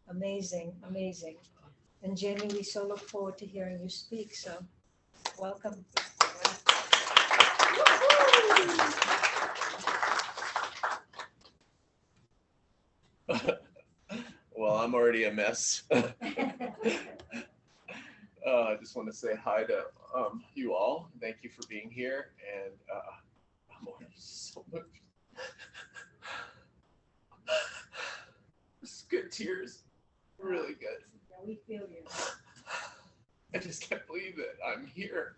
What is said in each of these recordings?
Amazing, amazing. And Jaymee, we so look forward to hearing you speak. So welcome. Well, I'm already a mess. I just want to say hi to you all. Thank you for being here. And I'm already so much. It's good tears. Really good. Yeah, we feel you. I just can't believe that I'm here.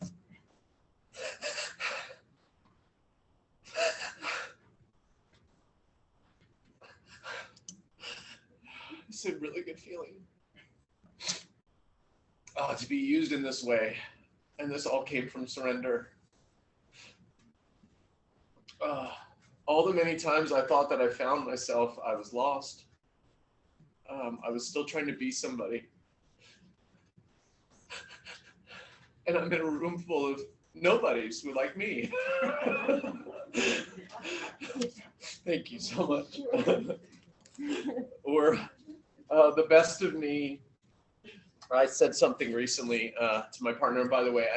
It's a really good feeling. To be used in this way. And this all came from surrender. All the many times I thought that I found myself, I was lost. I was still trying to be somebody. And I'm in a room full of nobodies who like me. Thank you so much. Or the best of me. I said something recently to my partner, and by the way,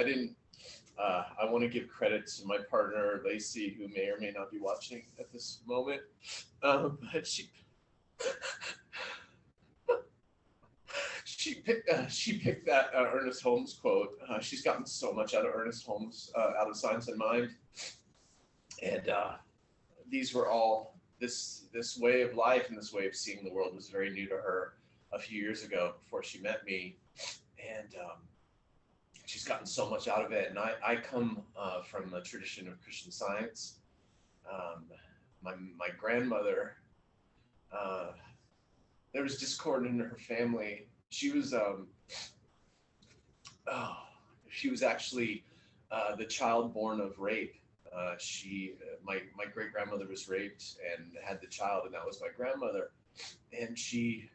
I want to give credit to my partner, Lacey, who may or may not be watching at this moment. But she picked that Ernest Holmes quote. She's gotten so much out of Ernest Holmes, out of Science and Mind. And these were all, this way of life and this way of seeing the world was very new to her a few years ago before she met me. And she's gotten so much out of it. And I come from a tradition of Christian Science. My grandmother, there was discord in her family. She was actually the child born of rape. My great grandmother was raped and had the child, and that was my grandmother. And she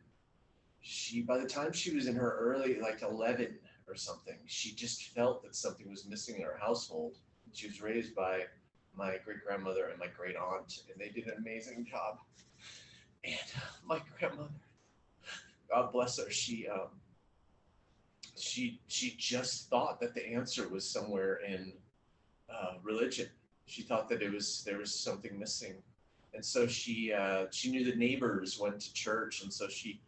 by the time she was in her early, like 11 or something, she just felt that something was missing in her household. She was raised by my great grandmother and my great aunt, and they did an amazing job. And my grandmother, God bless her, she just thought that the answer was somewhere in religion. She thought that there was something missing, and so she knew the neighbors went to church, and so she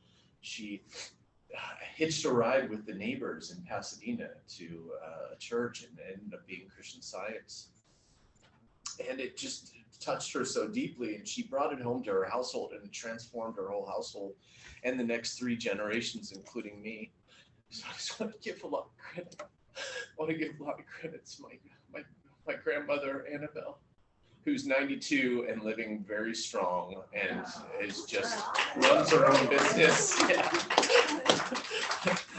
hitched a ride with the neighbors in Pasadena to a church, and ended up being Christian Science. And it just touched her so deeply, and she brought it home to her household, and it transformed her whole household and the next 3 generations, including me. So I just want to give a lot of credit. I want to give a lot of credit to my grandmother, Annabelle, who's 92 and living very strong, and is just runs her own business. Yeah.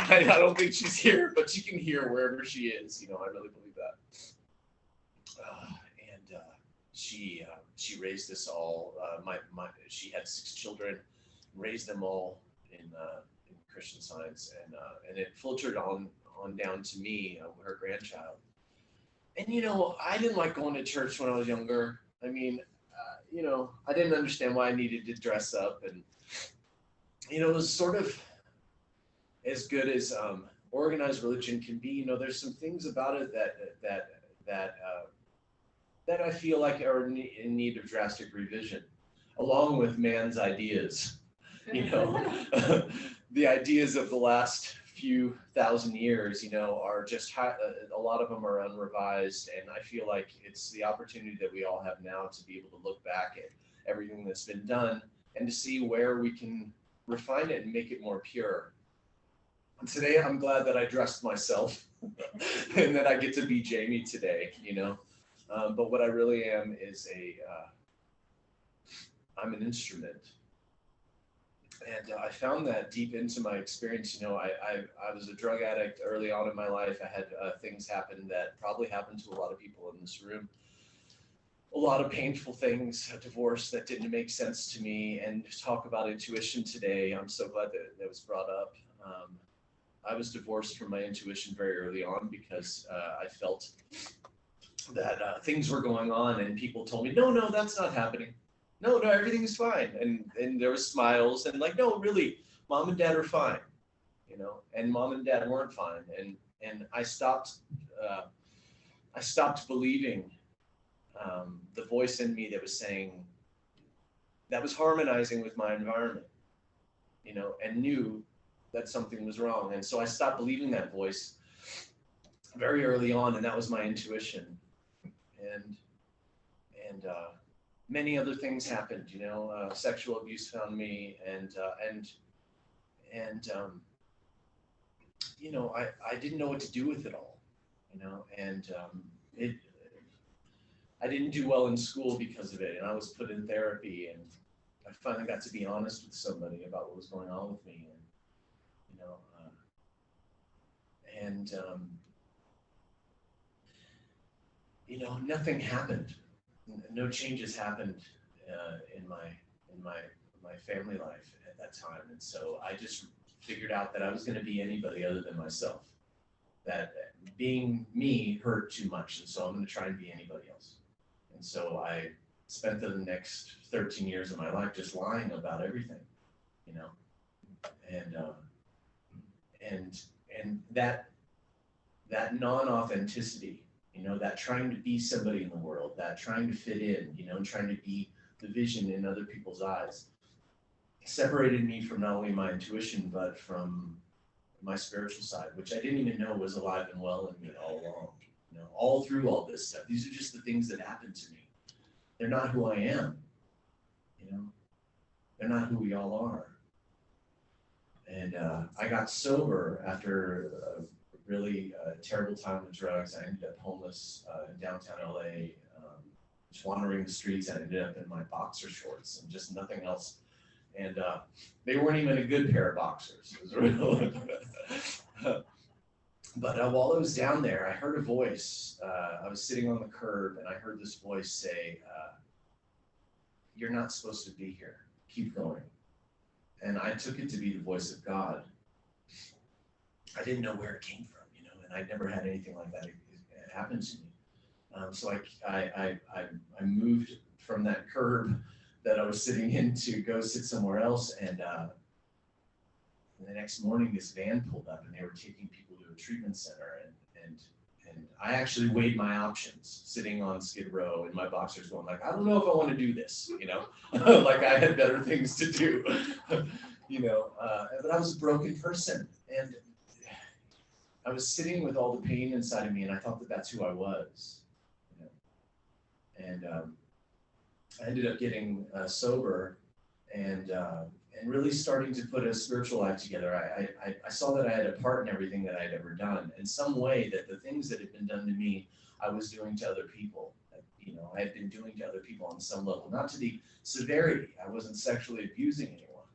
I don't think she's here, but she can hear wherever she is. I really believe that. And she raised us all. She had 6 children, raised them all in Christian Science, and it filtered on down to me, her grandchild. And I didn't like going to church when I was younger. I mean, I didn't understand why I needed to dress up, and it was sort of as good as organized religion can be. There's some things about it that I feel like are in need of drastic revision, along with man's ideas. The ideas of the last few thousand years, are just a lot of them are unrevised, and I feel like it's the opportunity that we all have now to be able to look back at everything that's been done and to see where we can refine it and make it more pure. And today I'm glad that I dressed myself and that I get to be Jaymee today, but what I really am is I'm an instrument. And I found that deep into my experience. I was a drug addict early on in my life. I had things happen that probably happened to a lot of people in this room. A lot of painful things, a divorce that didn't make sense to me, and talk about intuition today. I'm so glad that was brought up. I was divorced from my intuition very early on because I felt that things were going on, and people told me, no, that's not happening. No, everything's fine. And there was smiles and like, no, really, mom and dad are fine, you know, and mom and dad weren't fine. And I stopped believing the voice in me that was saying, that was harmonizing with my environment, you know, and knew that something was wrong. And so I stopped believing that voice very early on, and that was my intuition. And many other things happened, you know, sexual abuse found me, and you know, I didn't know what to do with it all, you know, and I didn't do well in school because of it, and I was put in therapy, and I finally got to be honest with somebody about what was going on with me, and you know, you know, nothing happened, no changes happened in my family life at that time, and so I just figured out that I was going to be anybody other than myself. That being me hurt too much, and so I'm going to try and be anybody else. And so I spent the next 13 years of my life just lying about everything, you know, and that non-authenticity, you know, that trying to be somebody in the world, that trying to fit in, you know, and trying to be the vision in other people's eyes, separated me from not only my intuition, but from my spiritual side, which I didn't even know was alive and well in me all along. You know, all through all this stuff, these are just the things that happened to me. They're not who I am. You know, they're not who we all are. And I got sober after a really terrible time with drugs. I ended up homeless in downtown LA, just wandering the streets. I ended up in my boxer shorts and just nothing else. And they weren't even a good pair of boxers. It was real. But while I was down there, I heard a voice. I was sitting on the curb, and I heard this voice say, "You're not supposed to be here. Keep going." And I took it to be the voice of God. I didn't know where it came from, you know, and I'd never had anything like that happen to me. So I moved from that curb that I was sitting in to go sit somewhere else, and the next morning this van pulled up, and they were taking people to a treatment center, and I actually weighed my options, sitting on Skid Row in my boxers, going like, I don't know if I want to do this, you know, like I had better things to do, you know, but I was a broken person, and I was sitting with all the pain inside of me, and I thought that that's who I was, you know, and I ended up getting sober, and really starting to put a spiritual life together. I saw that I had a part in everything that I'd ever done. In some way, that the things that had been done to me, I was doing to other people. You know, I had been doing to other people on some level, not to the severity. I wasn't sexually abusing anyone,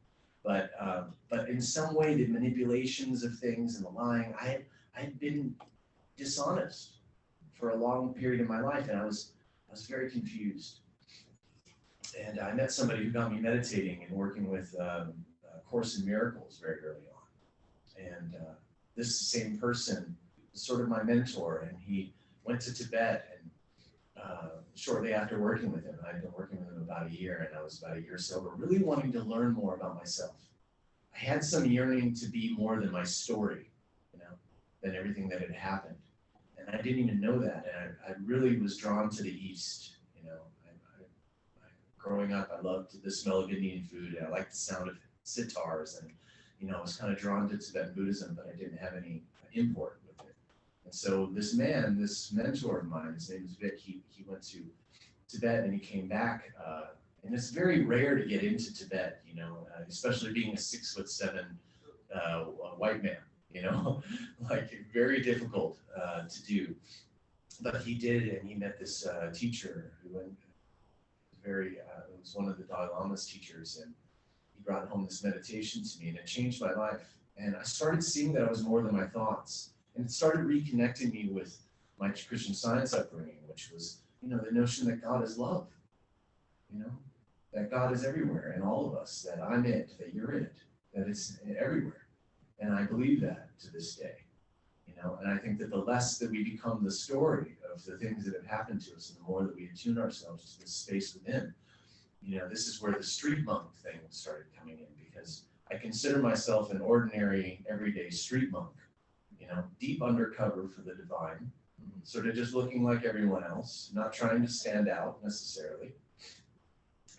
but in some way, the manipulations of things and the lying, I had been dishonest for a long period of my life, and I was very confused. And I met somebody who got me meditating and working with A Course in Miracles very early on. And this same person was sort of my mentor, and he went to Tibet. And shortly after working with him, I'd been working with him about a year, and I was about a year sober, really wanting to learn more about myself. I had some yearning to be more than my story, you know, than everything that had happened. And I didn't even know that. And I really was drawn to the East. Growing up, I loved the smell of Indian food, and I liked the sound of sitars, and you know, I was kind of drawn to Tibetan Buddhism, but I didn't have any import with it. And so this man, this mentor of mine, his name is Vic, he went to Tibet, and he came back, and it's very rare to get into Tibet, you know, especially being a 6'7" white man, you know, like very difficult to do. But he did, and he met this teacher who it was one of the Dalai Lama's teachers, and he brought home this meditation to me, and it changed my life. And I started seeing that I was more than my thoughts, and it started reconnecting me with my Christian Science upbringing, which was, you know, the notion that God is love, you know, that God is everywhere in all of us, that I'm it, that you're it, that it's everywhere. And I believe that to this day, you know, and I think that the less that we become the story of the things that have happened to us, and the more that we attune ourselves to this space within, you know, this is where the street monk thing started coming in, because I consider myself an ordinary, everyday street monk, deep undercover for the divine, sort of just looking like everyone else, not trying to stand out necessarily.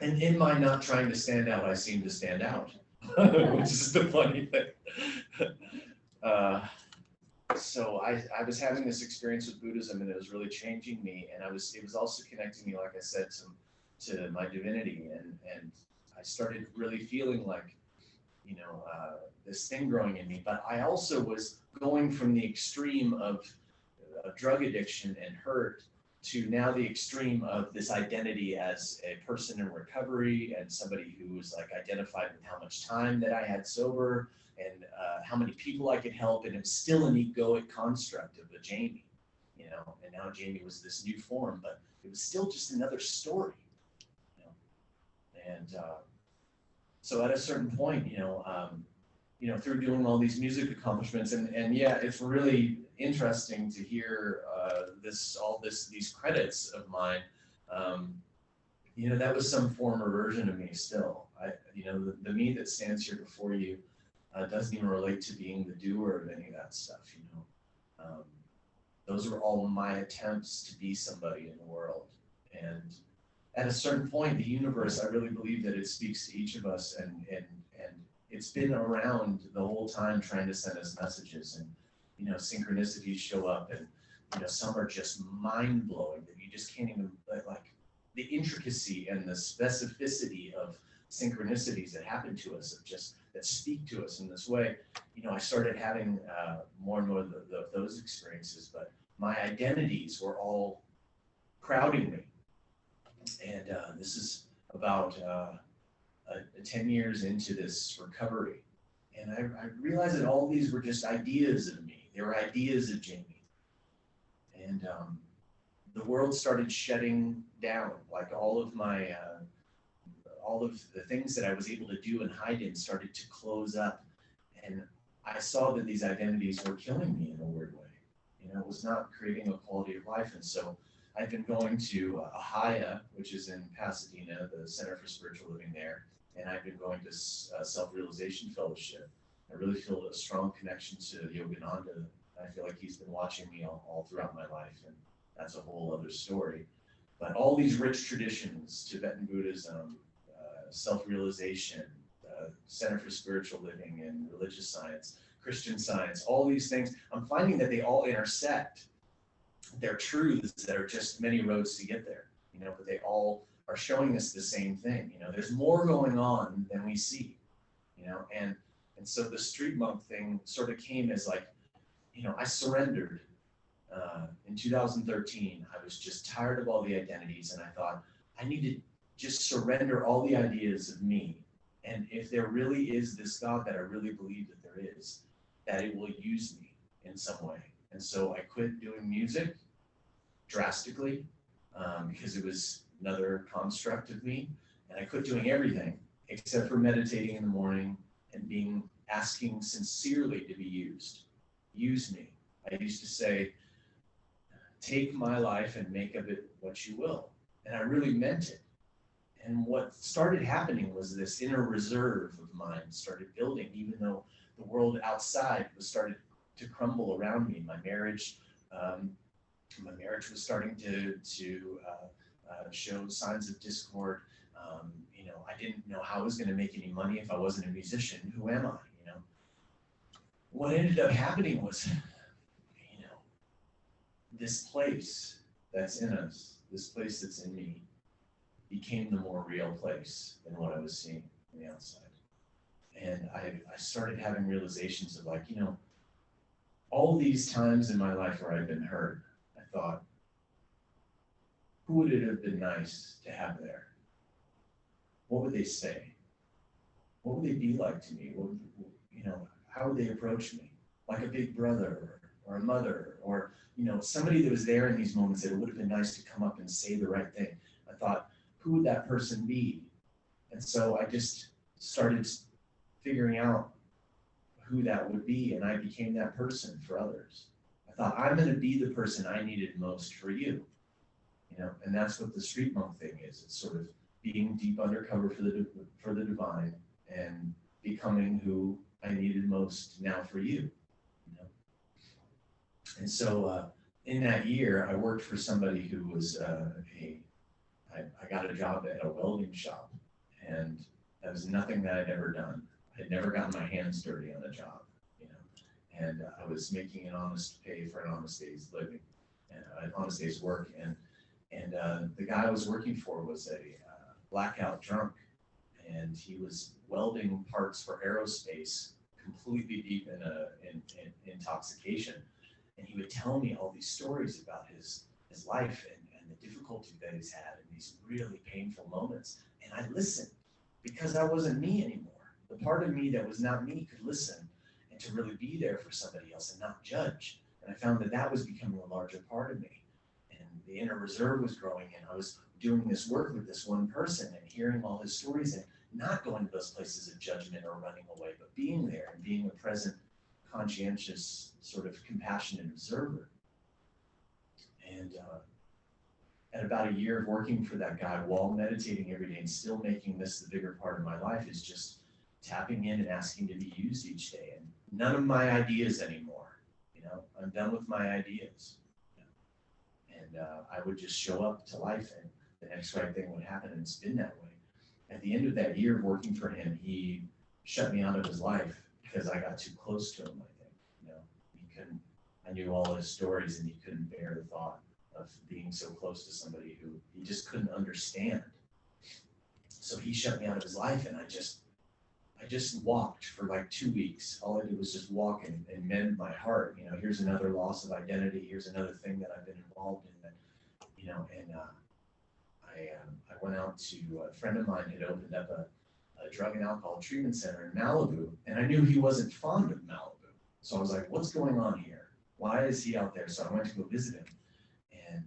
And in my not trying to stand out, I seem to stand out, which is the funny thing. So I was having this experience with Buddhism, and it was really changing me. And it was also connecting me, like I said, to my divinity. And I started really feeling like, this thing growing in me. But I also was going from the extreme of drug addiction and hurt to now the extreme of this identity as a person in recovery and somebody who was like identified with how much time that I had sober and how many people I could help. And it's still an egoic construct of a Jaymee, and now Jaymee was this new form, but it was still just another story, and so at a certain point, through doing all these music accomplishments, and yeah, it's really interesting to hear these credits of mine. That was some former version of me still. The me that stands here before you doesn't even relate to being the doer of any of that stuff. Those were all my attempts to be somebody in the world. And at a certain point, the universe, I really believe that it speaks to each of us, and it's been around the whole time trying to send us messages. And synchronicities show up, and some are just mind blowing that you just can't even, like the intricacy and the specificity of synchronicities that happen to us, that speak to us in this way. I started having more and more of those experiences, but my identities were all crowding me. And this is about 10 years into this recovery. And I realized that all these were just ideas of me. They were ideas of Jaymee. And the world started shutting down. Like all of the things that I was able to do and hide in started to close up. And I saw that these identities were killing me in a weird way. It was not creating a quality of life. And so I've been going to Ahaya, which is in Pasadena, the Center for Spiritual Living there. And I've been going to Self-Realization Fellowship. I really feel a strong connection to Yogananda. I feel like he's been watching me all throughout my life, and that's a whole other story. But all these rich traditions, Tibetan Buddhism, self-realization, Center for Spiritual Living and religious science, Christian Science, all these things, I'm finding that they all intersect. They're truths that are just many roads to get there, but they all are showing us the same thing. There's more going on than we see, and so the street monk thing sort of came as like, I surrendered. In 2013, I was just tired of all the identities, and I thought, I need to just surrender all the ideas of me. And if there really is this God that I really believe that there is, that it will use me in some way. And so I quit doing music drastically because it was another construct of me. And I quit doing everything except for meditating in the morning and asking sincerely to be used. Use me. I used to say, take my life and make of it what you will. And I really meant it. And what started happening was this inner reserve of mine started building, even though the world outside started to crumble around me. My marriage was starting to show signs of discord. I didn't know how I was going to make any money if I wasn't a musician. Who am I? What ended up happening was, this place that's in us, this place that's in me, became the more real place than what I was seeing on the outside. And I started having realizations of like, all these times in my life where I've been hurt, I thought, who would it have been nice to have there? What would they say? What would they be like to me? How would they approach me? Like a big brother or a mother or, somebody that was there in these moments that it would have been nice to come up and say the right thing. I thought, who would that person be? And so I just started figuring out who that would be, and I became that person for others. I thought, I'm going to be the person I needed most for you. And that's what the street monk thing is. It's sort of being deep undercover for the divine and becoming who I needed most now for you. You know? And so in that year, I worked for somebody who was I got a job at a welding shop, and that was nothing that I'd ever done. I'd never gotten my hands dirty on a job, you know, and I was making an honest pay for an honest day's living, and an honest day's work, and the guy I was working for was a blackout drunk, and he was welding parts for aerospace, completely deep in intoxication, and he would tell me all these stories about his life and the difficulty that he's had and these really painful moments, and I listened because that wasn't me anymore. The part of me that was not me could listen and to really be there for somebody else and not judge. And I found that that was becoming a larger part of me. And the inner reserve was growing, and I was doing this work with this one person and hearing all his stories and not going to those places of judgment or running away, but being there and being a present, conscientious, sort of compassionate observer. And at about a year of working for that guy while meditating every day and still making this the bigger part of my life is just tapping in and asking to be used each day. And none of my ideas anymore, you know, I'm done with my ideas. You know? And I would just show up to life and the next right thing would happen, and it's been that way. At the end of that year of working for him, he shut me out of his life because I got too close to him, I think. You know, I knew all his stories, and he couldn't bear the thought of being so close to somebody who he just couldn't understand. So he shut me out of his life, and I just walked for like 2 weeks. All I did was just walk and mend my heart. You know, here's another loss of identity. Here's another thing that I've been involved in that, you know, and I went out to, a friend of mine had opened up a drug and alcohol treatment center in Malibu, and I knew he wasn't fond of Malibu. So I was like, what's going on here? Why is he out there? So I went to go visit him. And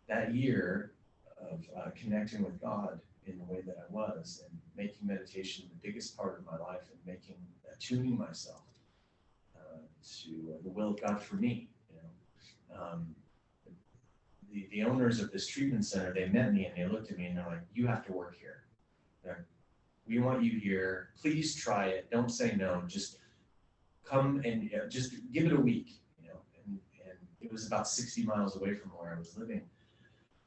that year of connecting with God in the way that I was and making meditation the biggest part of my life and attuning myself to the will of God for me, you know. The owners of this treatment center, they met me and they looked at me and they're like, you have to work here. We want you here. Please try it. Don't say no. Just come and just give it a week. It was about 60 miles away from where I was living.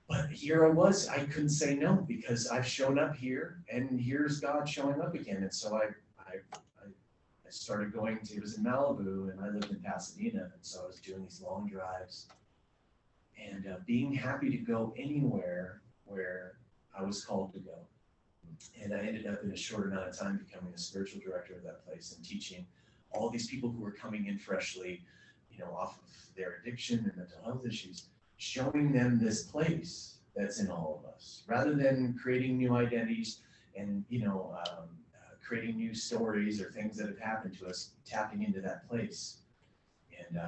But here I was, I couldn't say no because I've shown up here and here's God showing up again. And so I started going to, it was in Malibu and I lived in Pasadena. And so I was doing these long drives and being happy to go anywhere where I was called to go. And I ended up in a short amount of time becoming a spiritual director of that place and teaching all these people who were coming in freshly, you know, off of their addiction and mental health issues, showing them this place that's in all of us, rather than creating new identities and, you know, creating new stories or things that have happened to us, tapping into that place. And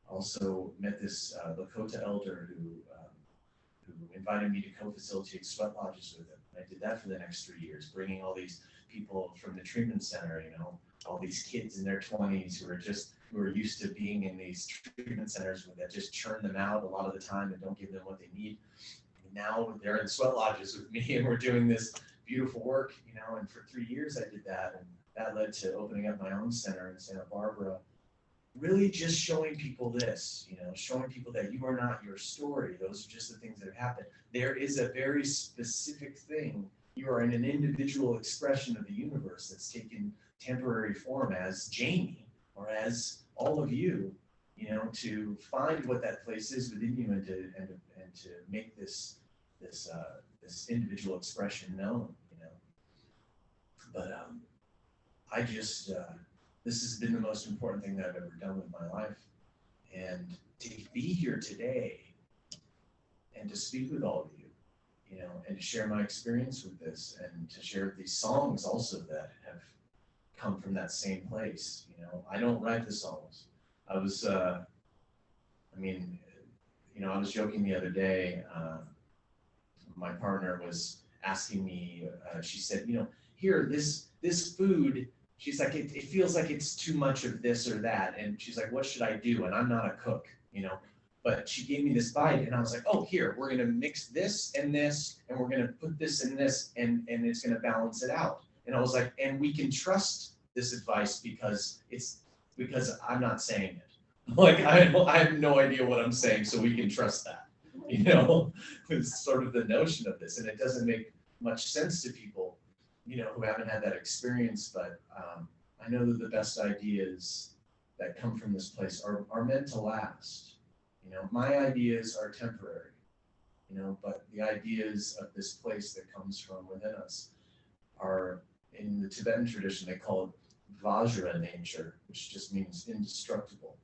also met this Lakota elder who invited me to co-facilitate sweat lodges with him. And I did that for the next 3 years, bringing all these people from the treatment center, you know, all these kids in their 20s who are used to being in these treatment centers that just churn them out a lot of the time and don't give them what they need. And now they're in sweat lodges with me and we're doing this beautiful work, you know, and for 3 years I did that. And that led to opening up my own center in Santa Barbara, really just showing people this, you know, showing people that you are not your story. Those are just the things that have happened. There is a very specific thing. You are in an individual expression of the universe that's taken temporary form as Jaymee or as all of you, you know, to find what that place is within you and to make this individual expression known, you know. But I just this has been the most important thing that I've ever done with my life, and to be here today and to speak with all of you, you know, and to share my experience with this and to share these songs also that have come from that same place. You know, I don't write the songs. I was, I was joking the other day. My partner was asking me. She said, you know, here, this food. She's like, it feels like it's too much of this or that, and she's like, what should I do? And I'm not a cook, you know. But she gave me this bite, and I was like, oh, here, we're gonna mix this, and we're gonna put this in this, and it's gonna balance it out. And I was like, and we can trust this advice because I'm not saying it. Like I have no idea what I'm saying, so we can trust that. You know, it's sort of the notion of this, and it doesn't make much sense to people, you know, who haven't had that experience. But I know that the best ideas that come from this place are meant to last. You know, my ideas are temporary, you know, but the ideas of this place that comes from within us are, in the Tibetan tradition, they call it Vajra nature, which just means indestructible.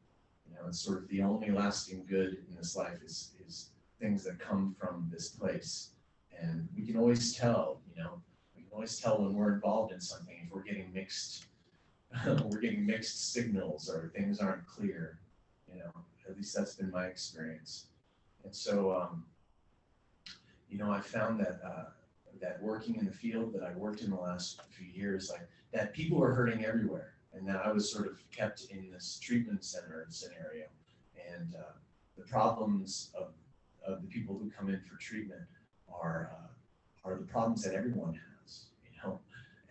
You know, it's sort of the only lasting good in this life is things that come from this place. And we can always tell, you know, we can always tell when we're involved in something, if we're getting mixed signals or things aren't clear, you know, at least that's been my experience. And so, you know, I found that that working in the field that I worked in the last few years, like that people were hurting everywhere, and that I was sort of kept in this treatment center scenario, and the problems of the people who come in for treatment are the problems that everyone has, you know,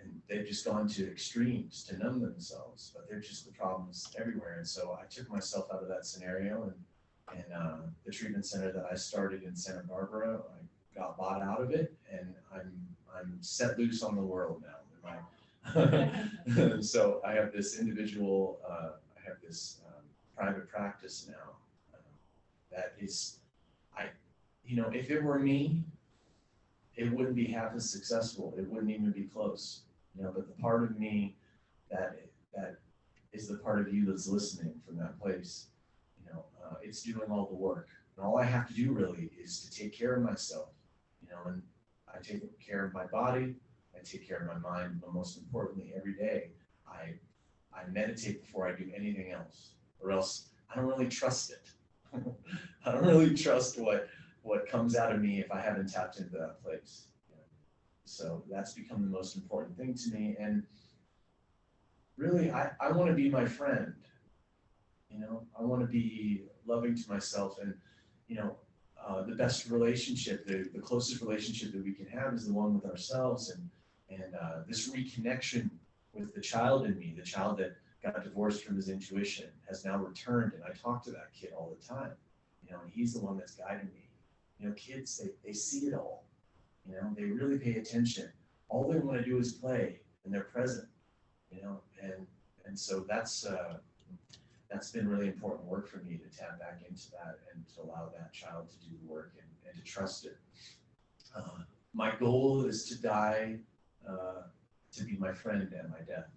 and they've just gone to extremes to numb themselves, but they're just the problems everywhere. And so I took myself out of that scenario, and the treatment center that I started in Santa Barbara, I got bought out of it, and I'm set loose on the world now. So I have this individual, I have this private practice now that is, you know, if it were me, it wouldn't be half as successful. It wouldn't even be close, you know. But the part of me that is the part of you that's listening from that place, you know, it's doing all the work, and all I have to do really is to take care of myself, you know. And I take care of my body, I take care of my mind, but most importantly, every day I meditate before I do anything else, or else I don't really trust it. I don't really trust what comes out of me if I haven't tapped into that place. You know? So that's become the most important thing to me. And really, I want to be my friend. You know, I want to be loving to myself, and you know, the best relationship, the closest relationship that we can have is the one with ourselves, and this reconnection with the child in me, the child that got divorced from his intuition, has now returned, and I talk to that kid all the time. You know, and he's the one that's guiding me. You know, kids, they see it all. You know, they really pay attention. All they want to do is play, and they're present. You know, and so that's been really important work for me, to tap back into that and to allow that child to do the work and to trust it. My goal is to die to be my friend at my death.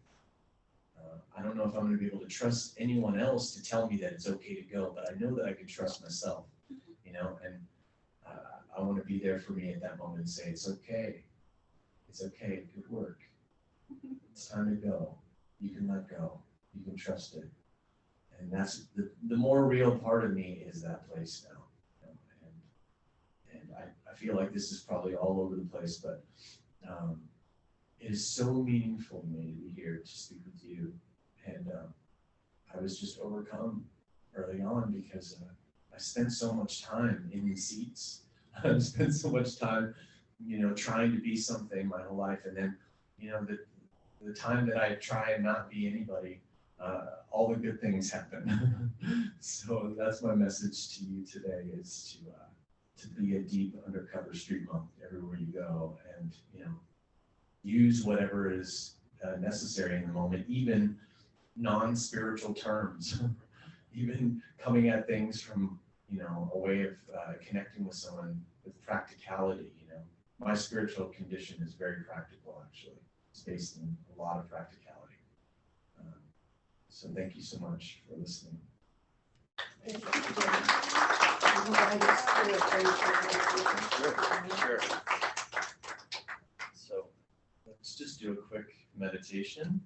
I don't know if I'm going to be able to trust anyone else to tell me that it's okay to go, but I know that I can trust myself, you know, and I want to be there for me at that moment and say, it's okay, good work, it's time to go, you can let go, you can trust it. And that's the more real part of me is that place now. You know? And I feel like this is probably all over the place, but it is so meaningful to me to be here to speak with you. And I was just overcome early on because I spent so much time in these seats. I've spent so much time, you know, trying to be something my whole life. And then, you know, the time that I try and not be anybody, all the good things happen. So that's my message to you today, is to be a deep undercover street monk everywhere you go, and, you know, use whatever is necessary in the moment, even non-spiritual terms, even coming at things from, you know, a way of connecting with someone with practicality. You know, my spiritual condition is very practical, actually. It's based in a lot of practicality. So thank you so much for listening. Sure. So let's just do a quick meditation.